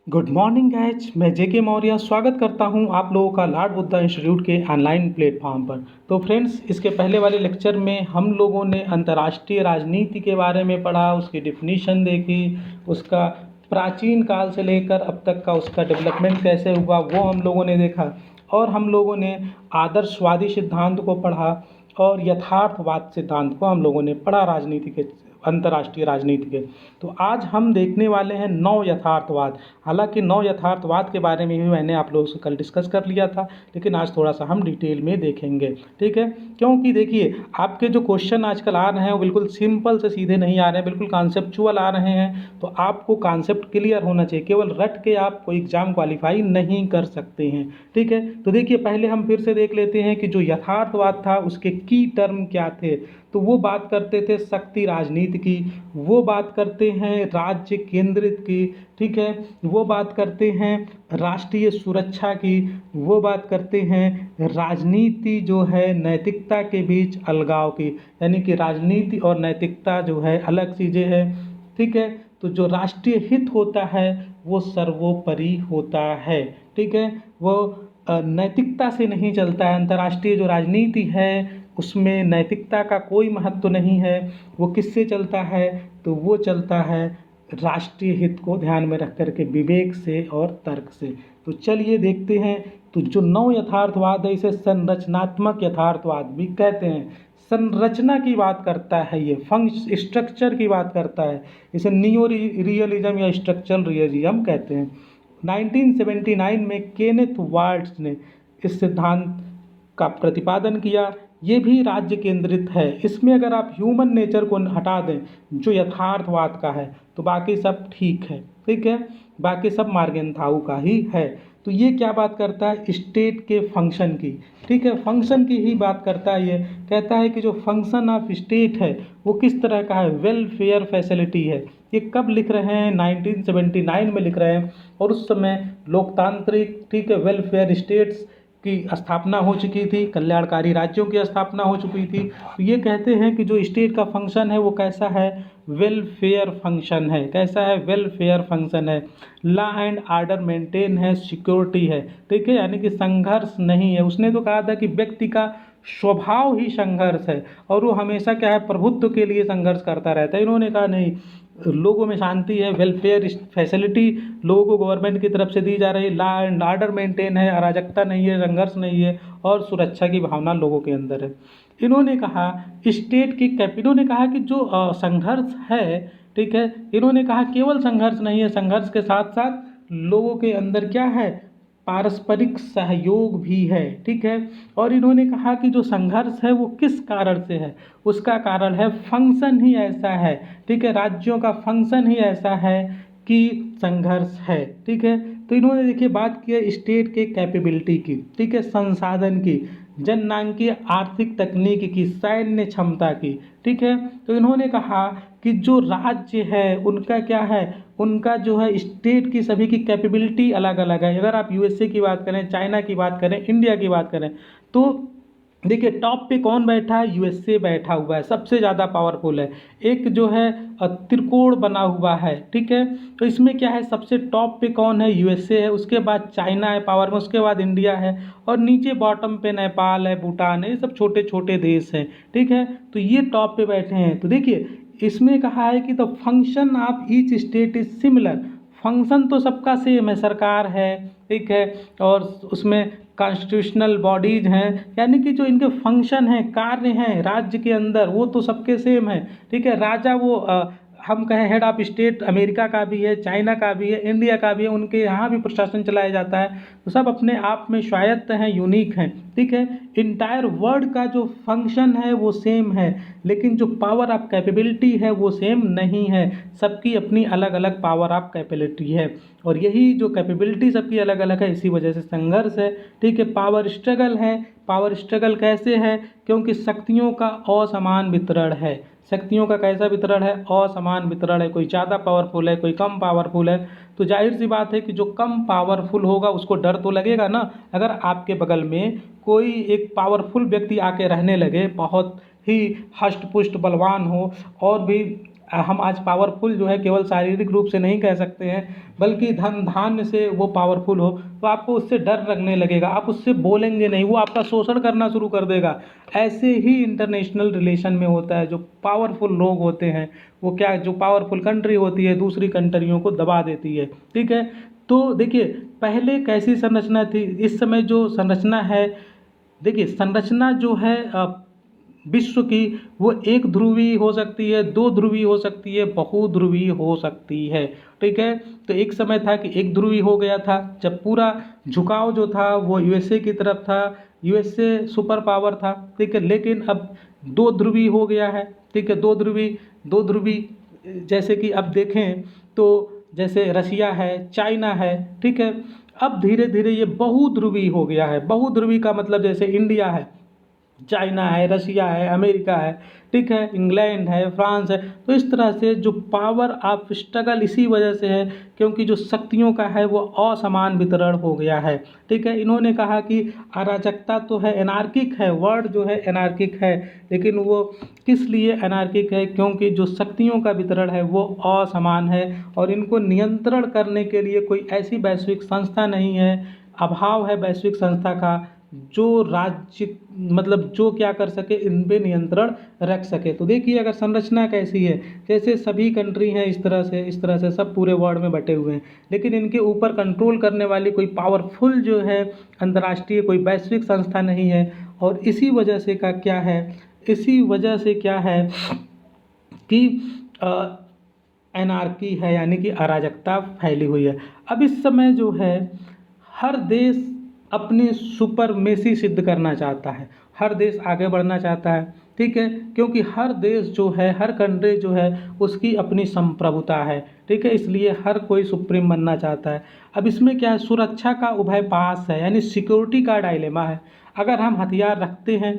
Good morning guys, मैं जेके मौर्य स्वागत करता हूं आप लोगों का लॉर्ड बुद्धा इंस्टीट्यूट के ऑनलाइन प्लेटफॉर्म पर। तो फ्रेंड्स, इसके पहले वाले लेक्चर में हम लोगों ने अंतर्राष्ट्रीय राजनीति के बारे में पढ़ा, उसकी डिफिनीशन देखी, उसका प्राचीन काल से लेकर अब तक का उसका डेवलपमेंट कैसे हुआ वो हम लोगों ने देखा। और हम लोगों ने आदर्शवादी सिद्धांत को पढ़ा और यथार्थवाद सिद्धांत को हम लोगों ने पढ़ा राजनीति के, अंतर्राष्ट्रीय राजनीति के। तो आज हम देखने वाले हैं नव यथार्थवाद। हालांकि नव यथार्थवाद के बारे में भी मैंने आप लोगों से कल डिस्कस कर लिया था, लेकिन आज थोड़ा सा हम डिटेल में देखेंगे, ठीक है। क्योंकि देखिए, आपके जो क्वेश्चन आजकल आ रहे हैं वो बिल्कुल सिंपल से सीधे नहीं आ रहे हैं, बिल्कुल कॉन्सेप्चुअल आ रहे हैं। तो आपको कॉन्सेप्ट क्लियर होना चाहिए, केवल रट के आप कोई एग्जाम क्वालिफाई नहीं कर सकते हैं, ठीक है। तो देखिए, पहले हम फिर से देख लेते हैं कि जो यथार्थवाद था उसके की टर्म क्या थे। तो वो बात करते थे शक्ति राजनीति की, वो बात करते हैं राज्य केंद्रित की, ठीक है, वो बात करते हैं राष्ट्रीय सुरक्षा की, वो बात करते हैं राजनीति जो है नैतिकता के बीच अलगाव की, यानी कि राजनीति और नैतिकता जो है अलग चीज़ें हैं, ठीक है। तो जो राष्ट्रीय हित होता है वो सर्वोपरि होता है, ठीक है, वो नैतिकता से नहीं चलता है। अंतर्राष्ट्रीय जो राजनीति है उसमें नैतिकता का कोई महत्व नहीं है। वो किससे चलता है? तो वो चलता है राष्ट्रीय हित को ध्यान में रख करके, विवेक से और तर्क से। तो चलिए देखते हैं। तो जो नव यथार्थवाद है इसे संरचनात्मक यथार्थवाद भी कहते हैं। संरचना की बात करता है, ये स्ट्रक्चर की बात करता है। इसे नियो रियलिज्म या स्ट्रक्चरल रियलिज्म कहते हैं। 1979 में केनेथ वाल्ट्ज ने इस सिद्धांत का प्रतिपादन किया। ये भी राज्य केंद्रित है। इसमें अगर आप ह्यूमन नेचर को हटा दें जो यथार्थवाद का है तो बाकी सब ठीक है, ठीक है, बाकी सब मार्गेंथाउ का ही है। तो ये क्या बात करता है? स्टेट के फंक्शन की, ठीक है, फंक्शन की ही बात करता है। ये कहता है कि जो फंक्शन ऑफ स्टेट है वो किस तरह का है? वेलफेयर फैसिलिटी है। ये कब लिख रहे हैं? 1979 में लिख रहे हैं। और उस समय लोकतांत्रिक, ठीक है, वेलफेयर स्टेट्स की स्थापना हो चुकी थी, कल्याणकारी राज्यों की स्थापना हो चुकी थी। तो ये कहते हैं कि जो स्टेट का फंक्शन है वो कैसा है? वेलफेयर फंक्शन है। कैसा है? वेलफेयर फंक्शन है। लॉ एंड आर्डर मेंटेन है, सिक्योरिटी है, ठीक है, यानी कि संघर्ष नहीं है। उसने तो कहा था कि व्यक्ति का स्वभाव ही संघर्ष है और वो हमेशा क्या है? प्रभुत्व के लिए संघर्ष करता रहता है। इन्होंने कहा नहीं, लोगों में शांति है, वेलफेयर फैसिलिटी लोगों को गवर्नमेंट की तरफ से दी जा रही है, लॉ एंड आर्डर मेंटेन है, अराजकता नहीं है, संघर्ष नहीं है और सुरक्षा की भावना लोगों के अंदर है। इन्होंने कहा स्टेट की इन्होंने कहा कि जो संघर्ष है, ठीक है, इन्होंने कहा केवल संघर्ष नहीं है, संघर्ष के साथ साथ लोगों के अंदर क्या है? पारस्परिक सहयोग भी है, ठीक है। और इन्होंने कहा कि जो संघर्ष है वो किस कारण से है? उसका कारण है फंक्शन ही ऐसा है, ठीक है, राज्यों का फंक्शन ही ऐसा है कि संघर्ष है, ठीक है। तो इन्होंने देखिए बात की है स्टेट के कैपेबिलिटी की, ठीक है, संसाधन की, जननांकीय आर्थिक तकनीक की, सैन्य क्षमता की, ठीक है। तो इन्होंने कहा कि जो राज्य है उनका क्या है? उनका जो है स्टेट की सभी की कैपेबिलिटी अलग अलग है। अगर आप यूएसए की बात करें, चाइना की बात करें, इंडिया की बात करें, तो देखिए टॉप पे कौन बैठा है? यूएसए बैठा हुआ है, सबसे ज़्यादा पावरफुल है। एक जो है त्रिकोण बना हुआ है, ठीक है। तो इसमें क्या है? सबसे टॉप पे कौन है? यूएसए है, उसके बाद चाइना है पावर में, उसके बाद इंडिया है और नीचे बॉटम पे नेपाल है, भूटान है, ये सब छोटे छोटे देश हैं, ठीक है। तो ये टॉप पे बैठे हैं। तो देखिए इसमें कहा है कि the function of each state is similar. Function तो सबका सेम है, सरकार है, ठीक है, और उसमें कॉन्स्टिट्यूशनल बॉडीज हैं, यानी कि जो इनके फंक्शन हैं, कार्य हैं राज्य के अंदर, वो तो सबके सेम है, ठीक है। राजा वो हम कहें हेड ऑफ स्टेट अमेरिका का भी है, चाइना का भी है, इंडिया का भी है, उनके यहाँ भी प्रशासन चलाया जाता है। तो सब अपने आप में स्वायत्त हैं, यूनिक हैं, ठीक है। इंटायर वर्ल्ड का जो फंक्शन है वो सेम है, लेकिन जो पावर ऑफ कैपेबिलिटी है वो सेम नहीं है। सबकी अपनी अलग अलग पावर ऑफ कैपेबिलिटी है और यही जो कैपेबिलिटी सबकी अलग अलग है, इसी वजह से संघर्ष है, ठीक है। पावर स्ट्रगल है। पावर स्ट्रगल कैसे है? क्योंकि शक्तियों का असमान वितरण है। शक्तियों का कैसा वितरण है? असमान वितरण है। कोई ज़्यादा पावरफुल है, कोई कम पावरफुल है। तो जाहिर सी बात है कि जो कम पावरफुल होगा उसको डर तो लगेगा ना। अगर आपके बगल में कोई एक पावरफुल व्यक्ति आके रहने लगे, बहुत ही हष्ट पुष्ट बलवान हो और भी हम आज पावरफुल जो है केवल शारीरिक रूप से नहीं कह सकते हैं, बल्कि धन धान्य से वो पावरफुल हो तो आपको उससे डर लगने लगेगा, आप उससे बोलेंगे नहीं, वो आपका शोषण करना शुरू कर देगा। ऐसे ही इंटरनेशनल रिलेशन में होता है, जो पावरफुल लोग होते हैं वो क्या, जो पावरफुल कंट्री होती है दूसरी कंट्रियों को दबा देती है। ठीक है, तो देखिए पहले कैसी संरचना थी, इस समय जो संरचना है, देखिए संरचना जो है विश्व की, वो एक ध्रुवी हो सकती है, दो ध्रुवी हो सकती है, बहुध्रुवी हो सकती है। ठीक है, तो एक समय था कि एक ध्रुवी हो गया था, जब पूरा झुकाव जो था वो यूएसए की तरफ था, यूएसए सुपर पावर था। ठीक है, लेकिन अब दो ध्रुवी हो गया है। ठीक है, दो ध्रुवी जैसे कि अब देखें तो जैसे रशिया है, चाइना है। ठीक है, अब धीरे धीरे ये बहुध्रुवी हो गया है। बहुध्रुवी का मतलब जैसे इंडिया है, चाइना है, रशिया है, अमेरिका है, ठीक है, इंग्लैंड है, फ्रांस है। तो इस तरह से जो पावर ऑफ स्ट्रगल इसी वजह से है क्योंकि जो शक्तियों का है वो असमान वितरण हो गया है। ठीक है, इन्होंने कहा कि अराजकता तो है, एनार्किक है, वर्ड जो है एनार्किक है, लेकिन वो किस लिए एनार्किक है, क्योंकि जो शक्तियों का वितरण है वो असमान है और इनको नियंत्रण करने के लिए कोई ऐसी वैश्विक संस्था नहीं है, अभाव है वैश्विक संस्था का जो राज्य मतलब जो क्या कर सके, इन पे नियंत्रण रख सके। तो देखिए अगर संरचना कैसी है, जैसे सभी कंट्री हैं इस तरह से सब पूरे वर्ल्ड में बटे हुए हैं, लेकिन इनके ऊपर कंट्रोल करने वाली कोई पावरफुल जो है अंतर्राष्ट्रीय कोई वैश्विक संस्था नहीं है। और इसी वजह से का क्या है, इसी वजह से क्या है कि एनार्की है, यानी कि अराजकता फैली हुई है। अब इस समय जो है हर देश अपनी सुपरमेसी सिद्ध करना चाहता है, हर देश आगे बढ़ना चाहता है। ठीक है, क्योंकि हर देश जो है, हर कंट्री जो है उसकी अपनी संप्रभुता है। ठीक है, इसलिए हर कोई सुप्रीम बनना चाहता है। अब इसमें क्या है, सुरक्षा का उभय पास है, यानी सिक्योरिटी का डायलेमा है। अगर हम हथियार रखते हैं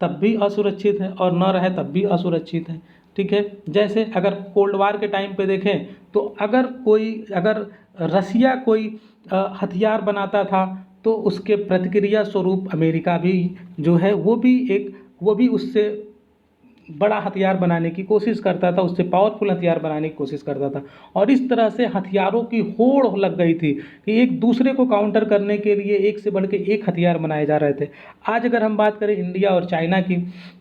तब भी असुरक्षित है और न रहे तब भी असुरक्षित है। ठीक है, जैसे अगर कोल्ड वार के टाइम पे देखें तो अगर रसिया कोई हथियार बनाता था तो उसके प्रतिक्रिया स्वरूप अमेरिका भी जो है वो भी उससे बड़ा हथियार बनाने की कोशिश करता था, उससे पावरफुल हथियार बनाने की कोशिश करता था। और इस तरह से हथियारों की होड़ लग गई थी कि एक दूसरे को काउंटर करने के लिए एक से बढ़ के एक हथियार बनाए जा रहे थे। आज अगर हम बात करें इंडिया और चाइना की,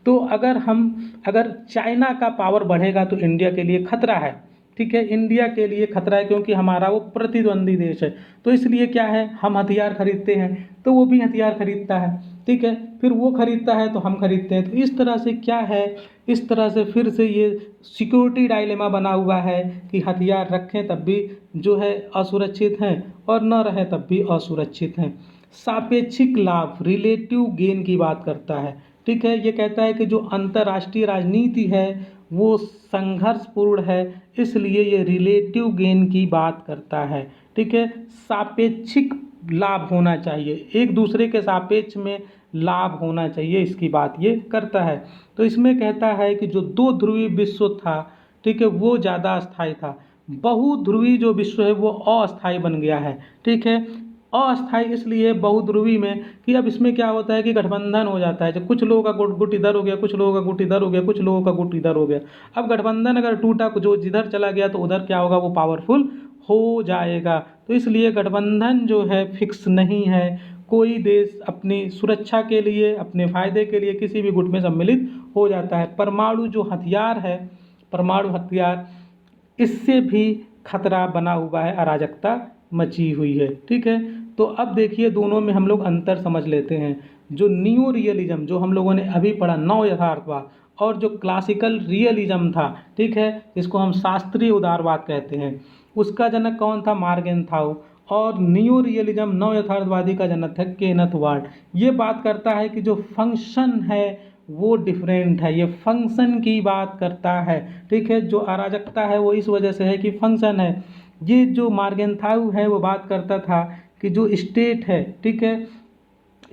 तो अगर चाइना का पावर बढ़ेगा तो इंडिया के लिए खतरा है। ठीक है, इंडिया के लिए खतरा है क्योंकि हमारा वो प्रतिद्वंदी देश है। तो इसलिए क्या है, हम हथियार खरीदते हैं तो वो भी हथियार खरीदता है। ठीक है, फिर वो खरीदता है तो हम खरीदते हैं। तो इस तरह से क्या है, इस तरह से फिर से ये सिक्योरिटी डायलेमा बना हुआ है कि हथियार रखें तब भी जो है असुरक्षित हैं और न रहे तब भी असुरक्षित हैं। सापेक्षिक लाभ, रिलेटिव गेन की बात करता है। ठीक है, ये कहता है कि जो अंतर्राष्ट्रीय राजनीति है वो संघर्षपूर्ण है, इसलिए ये रिलेटिव गेन की बात करता है। ठीक है, सापेक्षिक लाभ होना चाहिए, एक दूसरे के सापेक्ष में लाभ होना चाहिए, इसकी बात ये करता है। तो इसमें कहता है कि जो दो ध्रुवी विश्व था, ठीक है, वो ज़्यादा अस्थायी था। बहुध्रुवी जो विश्व है वो अस्थायी बन गया है। ठीक है, अस्थायी इसलिए बहुध्रुवी में कि अब इसमें क्या होता है कि गठबंधन हो जाता है, जब कुछ लोगों का गुट इधर हो गया, कुछ लोगों का गुट इधर हो गया, कुछ लोगों का गुट इधर हो गया। अब गठबंधन अगर टूटा, जो जिधर चला गया तो उधर क्या होगा, वो पावरफुल हो जाएगा। तो इसलिए गठबंधन जो है फिक्स नहीं है, कोई देश अपनी सुरक्षा के लिए, अपने फायदे के लिए किसी भी गुट में सम्मिलित हो जाता है। परमाणु जो हथियार है, परमाणु हथियार, इससे भी खतरा बना हुआ है, अराजकता मची हुई है। ठीक है, तो अब देखिए दोनों में हम लोग अंतर समझ लेते हैं। जो न्यू रियलिज्म जो हम लोगों ने अभी पढ़ा, नव यथार्थवाद, और जो क्लासिकल रियलिज्म था, ठीक है, जिसको हम शास्त्रीय उदारवाद कहते हैं, उसका जनक कौन था, मार्गेंथाउ। और न्यू रियलिज्म नव यथार्थवादी का जनक है केनथ वार्ड। ये बात करता है कि जो फंक्शन है वो डिफरेंट है, ये फंक्शन की बात करता है। ठीक है, जो अराजकता है वो इस वजह से है कि फंक्शन है। ये जो मार्गेंथाउ है वो बात करता था कि जो स्टेट है, ठीक है,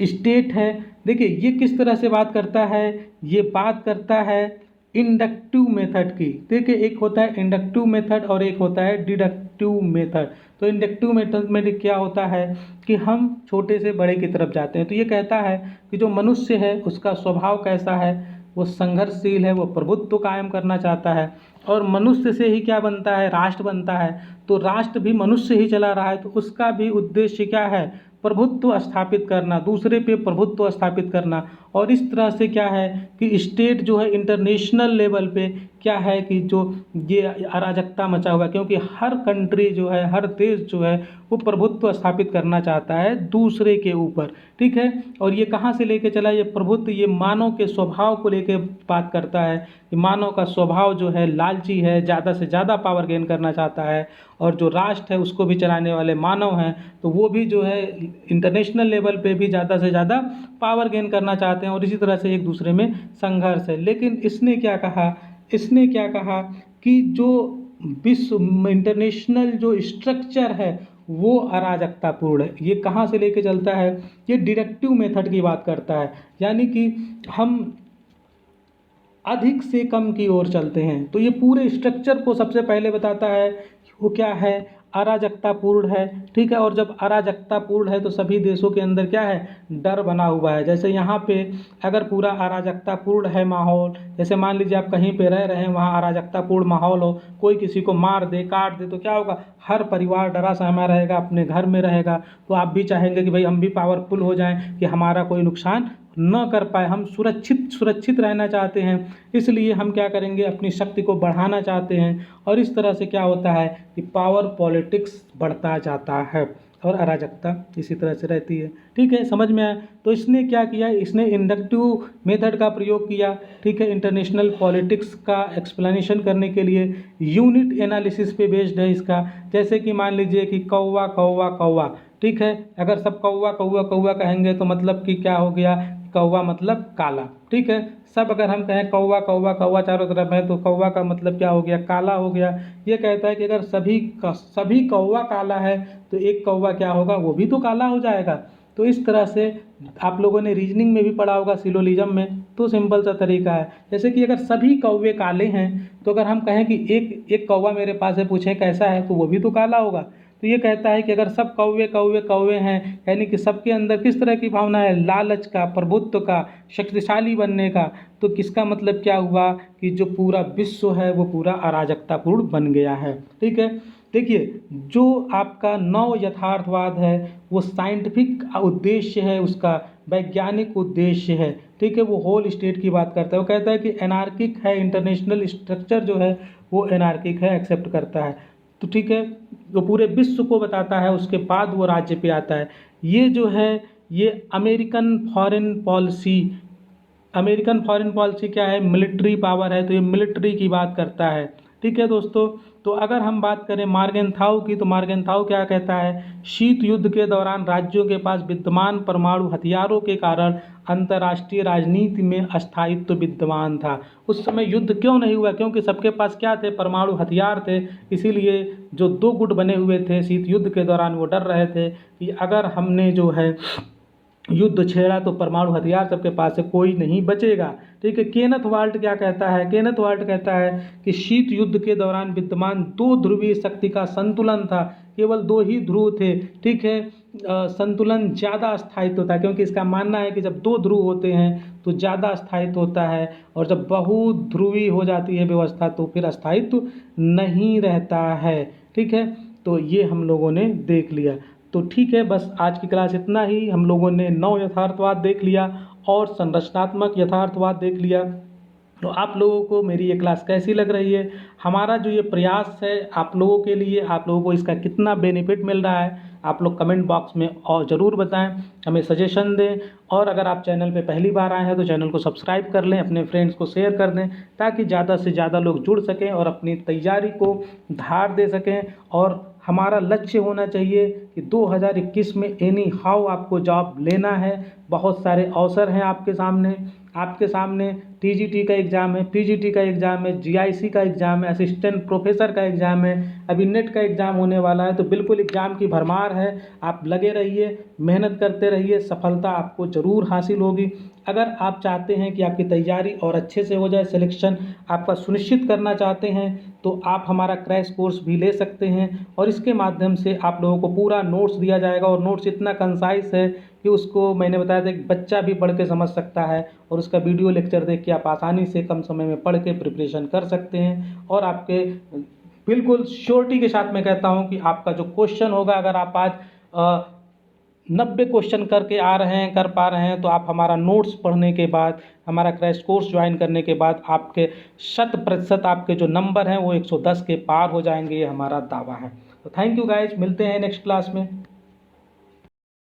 स्टेट है, देखिए ये किस तरह से बात करता है, ये बात करता है इंडक्टिव मेथड की। देखिए एक होता है इंडक्टिव मेथड और एक होता है डिडक्टिव मेथड। तो इंडक्टिव मेथड में क्या होता है कि हम छोटे से बड़े की तरफ जाते हैं। तो ये कहता है कि जो मनुष्य है उसका स्वभाव कैसा है, वो संघर्षशील है, वो प्रभुत्व कायम करना चाहता है। और मनुष्य से ही क्या बनता है, राष्ट्र बनता है। तो राष्ट्र भी मनुष्य ही चला रहा है, तो उसका भी उद्देश्य क्या है, प्रभुत्व स्थापित करना, दूसरे पे प्रभुत्व स्थापित करना। और इस तरह से क्या है कि स्टेट जो है इंटरनेशनल लेवल पे क्या है कि जो ये अराजकता मचा हुआ है, क्योंकि हर कंट्री जो है, हर देश जो है वो प्रभुत्व स्थापित करना चाहता है दूसरे के ऊपर, ठीक है। और ये कहाँ से लेके चला, ये प्रभुत्व ये मानव के स्वभाव को लेके बात करता है कि मानव का स्वभाव जो है लालची है, ज़्यादा से ज़्यादा पावर गेन करना चाहता है। और जो राष्ट्र है उसको भी चलाने वाले मानव हैं, तो वो भी जो है इंटरनेशनल लेवल पे भी ज़्यादा से ज़्यादा पावर गेन करना चाहते हैं, और इसी तरह से एक दूसरे में संघर्ष है। लेकिन इसने क्या कहा, इसने क्या कहा कि जो विश्व इंटरनेशनल जो स्ट्रक्चर है वो अराजकतापूर्ण है। ये कहाँ से लेके चलता है, ये डायरेक्टिव मेथड की बात करता है, यानी कि हम अधिक से कम की ओर चलते हैं। तो ये पूरे स्ट्रक्चर को सबसे पहले बताता है वो क्या है, अराजकतापूर्ण है, ठीक है। और जब अराजकतापूर्ण है तो सभी देशों के अंदर क्या है, डर बना हुआ है। जैसे यहाँ पे अगर पूरा अराजकतापूर्ण है माहौल, जैसे मान लीजिए आप कहीं पे रह रहे हैं, वहाँ अराजकतापूर्ण माहौल हो, कोई किसी को मार दे काट दे, तो क्या होगा, हर परिवार डरा सहमा रहेगा, अपने घर में रहेगा। तो आप भी चाहेंगे कि भाई हम भी पावरफुल हो जाएं कि हमारा कोई नुकसान न कर पाए, हम सुरक्षित रहना चाहते हैं, इसलिए हम क्या करेंगे, अपनी शक्ति को बढ़ाना चाहते हैं। और इस तरह से क्या होता है कि पावर पॉलिटिक्स बढ़ता जाता है और अराजकता इसी तरह से रहती है, ठीक है, समझ में आया। तो इसने क्या किया, इसने इंडक्टिव मेथड का प्रयोग किया, ठीक है, इंटरनेशनल पॉलिटिक्स का एक्सप्लेनेशन करने के लिए। यूनिट एनालिसिस पे बेस्ड है इसका। जैसे कि मान लीजिए कि कौवा कौवा कौवा, ठीक है, अगर सब कौवा कौवा कौवा कहेंगे तो मतलब कि क्या हो गया, कौवा मतलब काला, ठीक है। सब अगर हम कहें कौवा कौवा कौवा चारों तरफ है तो कौवा का मतलब क्या हो गया, काला हो गया। ये कहता है कि अगर सभी कौवा काला है तो एक कौवा क्या होगा, वो भी तो काला हो जाएगा। तो इस तरह से आप लोगों ने रीजनिंग में भी पढ़ा होगा, सिलोजिज्म में, तो सिंपल सा तरीका है। जैसे कि अगर सभी कौवे काले हैं तो अगर हम कहें कि एक एक कौवा मेरे पास है, पूछें कैसा है, तो वो भी तो काला होगा। तो ये कहता है कि अगर सब कौवे कौवे कौवे हैं, यानी कि सबके अंदर किस तरह की भावना है, लालच का, प्रभुत्व का, शक्तिशाली बनने का, तो किसका मतलब क्या हुआ कि जो पूरा विश्व है वो पूरा अराजकतापूर्ण बन गया है, ठीक है। देखिए, जो आपका नव यथार्थवाद है वो साइंटिफिक उद्देश्य है, उसका वैज्ञानिक उद्देश्य है, ठीक है। वो होल स्टेट की बात करता है, वो कहता है कि एनार्किक है, इंटरनेशनल स्ट्रक्चर जो है वो एनार्किक है, एक्सेप्ट करता है, तो ठीक है। वो पूरे विश्व को बताता है, उसके बाद वो राज्य पे आता है। ये जो है ये American foreign policy, American foreign policy क्या है, मिलिट्री पावर है, तो ये मिलिट्री की बात करता है, ठीक है दोस्तों। तो अगर हम बात करें मार्गेनथाउ की, तो मार्गेनथाउ क्या कहता है, शीत युद्ध के दौरान राज्यों के पास विद्यमान परमाणु हथियारों के कारण अंतर्राष्ट्रीय राजनीति में अस्थायित्व विद्यमान था। उस समय युद्ध क्यों नहीं हुआ, क्योंकि सबके पास क्या थे, परमाणु हथियार थे। इसीलिए जो दो गुट बने हुए थे शीत युद्ध के दौरान, वो डर रहे थे कि अगर हमने जो है युद्ध छेड़ा तो परमाणु हथियार सबके पास से कोई नहीं बचेगा, ठीक है। केनेथ वाल्ट क्या कहता है, केनेथ वाल्ट कहता है कि शीत युद्ध के दौरान विद्यमान दो ध्रुवीय शक्ति का संतुलन था, केवल दो ही ध्रुव थे, ठीक है। संतुलन ज़्यादा स्थायित्व होता है, क्योंकि इसका मानना है कि जब दो ध्रुव होते हैं तो ज़्यादा स्थायित्व होता है, और जब बहुध्रुवी हो जाती है व्यवस्था तो फिर स्थायित्व नहीं रहता है, ठीक है। तो ये हम लोगों ने देख लिया। तो ठीक है, बस आज की क्लास इतना ही। हम लोगों ने नव यथार्थवाद देख लिया और संरचनात्मक यथार्थवाद देख लिया। तो आप लोगों को मेरी ये क्लास कैसी लग रही है, हमारा जो ये प्रयास है आप लोगों के लिए, आप लोगों को इसका कितना बेनिफिट मिल रहा है, आप लोग कमेंट बॉक्स में और ज़रूर बताएं, हमें सजेशन दें। और अगर आप चैनल पे पहली बार आए हैं तो चैनल को सब्सक्राइब कर लें, अपने फ्रेंड्स को शेयर कर दें, ताकि ज़्यादा से ज़्यादा लोग जुड़ सकें और अपनी तैयारी को धार दे सकें। और हमारा लक्ष्य होना चाहिए कि 2021 में एनी हाउ आपको जॉब लेना है। बहुत सारे अवसर हैं आपके सामने टीजीटी का एग्ज़ाम है, पीजीटी का एग्ज़ाम है, जीआईसी का एग्ज़ाम है, असिस्टेंट प्रोफेसर का एग्ज़ाम है, अभी नेट का एग्ज़ाम होने वाला है। तो बिल्कुल एग्ज़ाम की भरमार है, आप लगे रहिए, मेहनत करते रहिए, सफलता आपको ज़रूर हासिल होगी। अगर आप चाहते हैं कि आपकी तैयारी और अच्छे से हो जाए, सिलेक्शन आपका सुनिश्चित करना चाहते हैं, तो आप हमारा क्रैश कोर्स भी ले सकते हैं और इसके माध्यम से आप लोगों को पूरा नोट्स दिया जाएगा और नोट्स इतना कंसाइज है कि उसको मैंने बताया था कि बच्चा भी पढ़ के समझ सकता है और उसका वीडियो लेक्चर देख के आप आसानी से कम समय में पढ़ के प्रिपरेशन कर सकते हैं। और आपके बिल्कुल श्योरिटी के साथ मैं कहता हूं कि आपका जो क्वेश्चन होगा, अगर आप आज 90 क्वेश्चन करके आ रहे हैं, कर पा रहे हैं, तो आप हमारा नोट्स पढ़ने के बाद, हमारा क्रैश कोर्स ज्वाइन करने के बाद आपके 100% आपके जो नंबर हैं वो 110 के पार हो जाएंगे, ये हमारा दावा है। तो थैंक यू गाइज, मिलते हैं नेक्स्ट क्लास में।